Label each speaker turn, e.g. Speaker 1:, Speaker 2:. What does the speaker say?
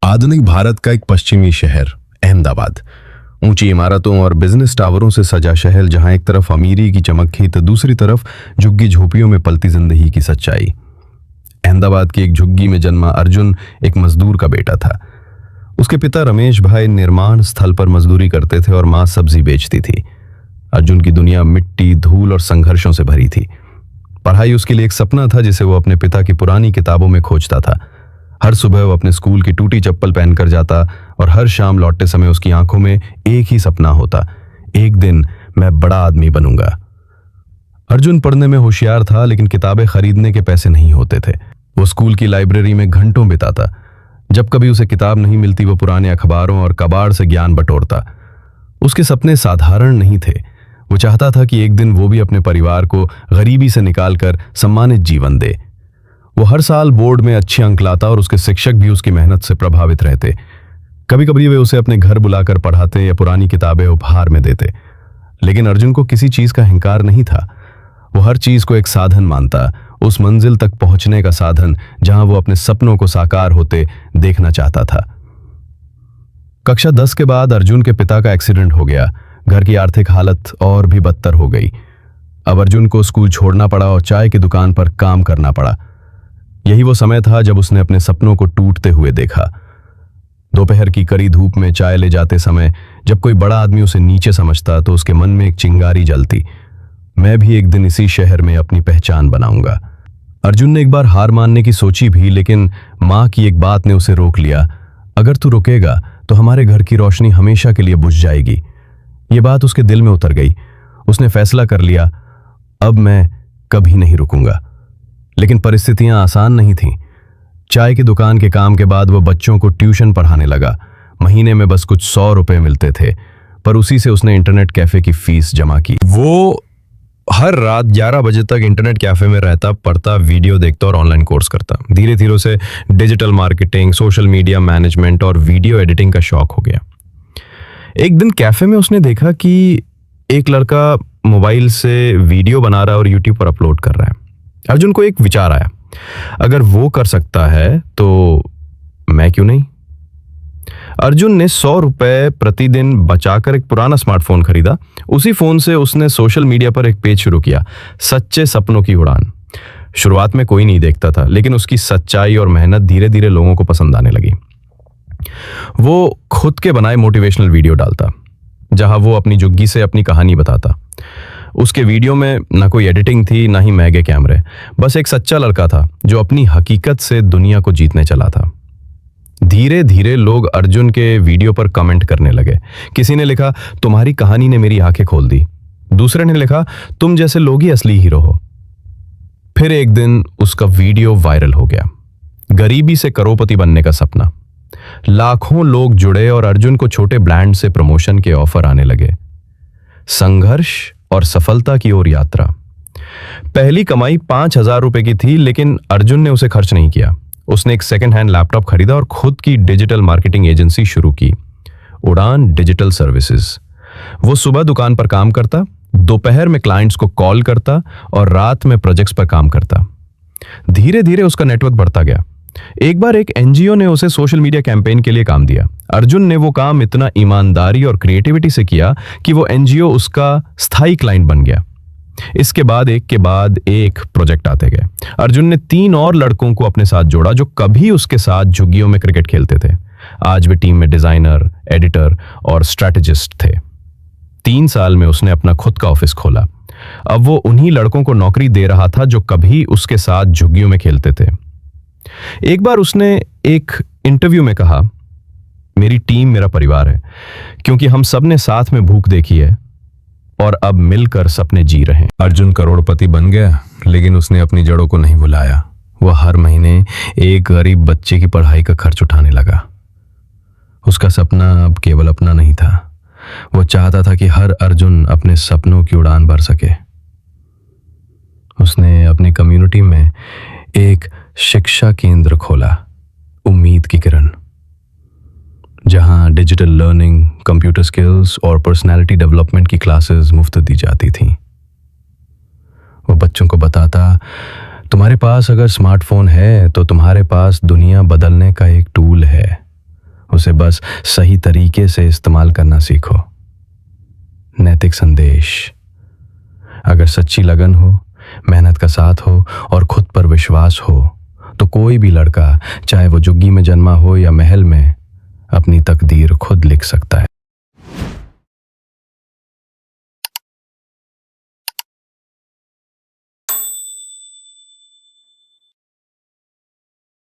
Speaker 1: आधुनिक भारत का एक पश्चिमी शहर अहमदाबाद। ऊंची इमारतों और बिजनेस टावरों से सजा शहर, जहां एक तरफ अमीरी की चमक थी तो दूसरी तरफ झुग्गी झोपड़ियों में पलती जिंदगी की सच्चाई। अहमदाबाद की एक झुग्गी में जन्मा अर्जुन एक मजदूर का बेटा था। उसके पिता रमेश भाई निर्माण स्थल पर मजदूरी करते थे और मां सब्जी बेचती थी। अर्जुन की दुनिया मिट्टी, धूल और संघर्षों से भरी थी। पढ़ाई उसके लिए एक सपना था जिसे वो अपने पिता की पुरानी किताबों में खोजता था। हर सुबह वो अपने स्कूल की टूटी चप्पल पहनकर जाता और हर शाम लौटते समय उसकी आंखों में एक ही सपना होता, एक दिन मैं बड़ा आदमी बनूंगा। अर्जुन पढ़ने में होशियार था, लेकिन किताबें खरीदने के पैसे नहीं होते थे। वो स्कूल की लाइब्रेरी में घंटों बिताता। जब कभी उसे किताब नहीं मिलती, वो पुराने अखबारों और कबाड़ से ज्ञान बटोरता। उसके सपने साधारण नहीं थे। वो चाहता था कि एक दिन वो भी अपने परिवार को गरीबी से निकालकर सम्मानित जीवन दे। वो हर साल बोर्ड में अच्छे अंक लाता और उसके शिक्षक भी उसकी मेहनत से प्रभावित रहते। कभी कभी वे उसे अपने घर बुलाकर पढ़ाते या पुरानी किताबें उपहार में देते। लेकिन अर्जुन को किसी चीज का अहंकार नहीं था। वो हर चीज को एक साधन मानता, उस मंजिल तक पहुंचने का साधन जहां वो अपने सपनों को साकार होते देखना चाहता था। कक्षा 10 के बाद अर्जुन के पिता का एक्सीडेंट हो गया। घर की आर्थिक हालत और भी बदतर हो गई। अब अर्जुन को स्कूल छोड़ना पड़ा और चाय की दुकान पर काम करना पड़ा। यही वो समय था जब उसने अपने सपनों को टूटते हुए देखा। दोपहर की कड़ी धूप में चाय ले जाते समय जब कोई बड़ा आदमी उसे नीचे समझता तो उसके मन में एक चिंगारी जलती, मैं भी एक दिन इसी शहर में अपनी पहचान बनाऊंगा। अर्जुन ने एक बार हार मानने की सोची भी, लेकिन मां की एक बात ने उसे रोक लिया। अगर तू रुकेगा तो हमारे घर की रोशनी हमेशा के लिए बुझ जाएगी। ये बात उसके दिल में उतर गई। उसने फैसला कर लिया, अब मैं कभी नहीं रुकूंगा। लेकिन परिस्थितियां आसान नहीं थीं। चाय की दुकान के काम के बाद वो बच्चों को ट्यूशन पढ़ाने लगा। महीने में बस कुछ 100 रुपए मिलते थे, पर उसी से उसने इंटरनेट कैफे की फीस जमा की। वो हर रात 11 बजे तक इंटरनेट कैफे में रहता, पढ़ता, वीडियो देखता और ऑनलाइन कोर्स करता। धीरे धीरे उसे digital marketing, social media management और वीडियो एडिटिंग का शौक हो गया। एक दिन कैफे में उसने देखा कि एक लड़का मोबाइल से वीडियो बना रहा है और यूट्यूब पर अपलोड कर रहा है। अर्जुन को एक विचार आया, अगर वो कर सकता है तो मैं क्यों नहीं। अर्जुन ने 100 रुपए प्रतिदिन बचाकर एक पुराना स्मार्टफोन खरीदा। उसी फोन से उसने सोशल मीडिया पर एक पेज शुरू किया, सच्चे सपनों की उड़ान। शुरुआत में कोई नहीं देखता था, लेकिन उसकी सच्चाई और मेहनत धीरे धीरे लोगों को पसंद आने लगी। वो खुद के बनाए मोटिवेशनल वीडियो डालता, जहां वो अपनी झुग्गी से अपनी कहानी बताता। उसके वीडियो में ना कोई एडिटिंग थी, ना ही महंगे कैमरे, बस एक सच्चा लड़का था जो अपनी हकीकत से दुनिया को जीतने चला था। धीरे धीरे लोग अर्जुन के वीडियो पर कमेंट करने लगे। किसी ने लिखा, तुम्हारी कहानी ने मेरी आंखें खोल दी। दूसरे ने लिखा, तुम जैसे लोग ही असली हीरो हो। फिर एक दिन उसका वीडियो वायरल हो गया, गरीबी से करोड़पति बनने का सपना। लाखों लोग जुड़े और अर्जुन को छोटे ब्रांड से प्रमोशन के ऑफर आने लगे। संघर्ष और सफलता की ओर यात्रा। पहली कमाई 5,000 रुपए की थी, लेकिन अर्जुन ने उसे खर्च नहीं किया। उसने एक सेकंड हैंड लैपटॉप खरीदा और खुद की डिजिटल मार्केटिंग एजेंसी शुरू की, उड़ान डिजिटल सर्विसेज। वो सुबह दुकान पर काम करता, दोपहर में क्लाइंट्स को कॉल करता और रात में प्रोजेक्ट्स पर काम करता। धीरे धीरे उसका नेटवर्क बढ़ता गया। एक बार एक एनजीओ ने उसे सोशल मीडिया कैंपेन के लिए काम दिया। अर्जुन ने वो काम इतना ईमानदारी और क्रिएटिविटी से किया कि वो एनजीओ उसका स्थायी क्लाइंट बन गया। इसके बाद एक प्रोजेक्ट आते गए। अर्जुन ने 3 और लड़कों को अपने साथ जोड़ा जो कभी उसके साथ झुग्गियों में क्रिकेट खेलते थे। आज वे टीम में डिजाइनर, एडिटर और स्ट्रैटेजिस्ट थे। 3 साल में उसने अपना खुद का ऑफिस खोला। अब वो उन्हीं लड़कों को नौकरी दे रहा था जो कभी उसके साथ झुग्गियों में खेलते थे। एक बार उसने एक इंटरव्यू में कहा, मेरी टीम मेरा परिवार है, क्योंकि हम सब ने साथ में भूख देखी है और अब मिलकर सपने जी रहे हैं। अर्जुन करोड़पति बन गया, लेकिन उसने अपनी जड़ों को नहीं भुलाया। वह हर महीने एक गरीब बच्चे की पढ़ाई का खर्च उठाने लगा। उसका सपना अब केवल अपना नहीं था। वो चाहता था कि हर अर्जुन अपने सपनों की उड़ान भर सके। उसने अपनी कम्युनिटी में एक शिक्षा केंद्र खोला, उम्मीद की किरण, जहां डिजिटल लर्निंग, कंप्यूटर स्किल्स और पर्सनालिटी डेवलपमेंट की क्लासेस मुफ्त दी जाती थीं। वो बच्चों को बताता, तुम्हारे पास अगर स्मार्टफोन है तो तुम्हारे पास दुनिया बदलने का एक टूल है। उसे बस सही तरीके से इस्तेमाल करना सीखो। नैतिक संदेश। अगर सच्ची लगन हो, मेहनत का साथ हो और खुद पर विश्वास हो तो कोई भी लड़का, चाहे वो झुग्गी में जन्मा हो या महल में, अपनी तकदीर खुद लिख सकता है।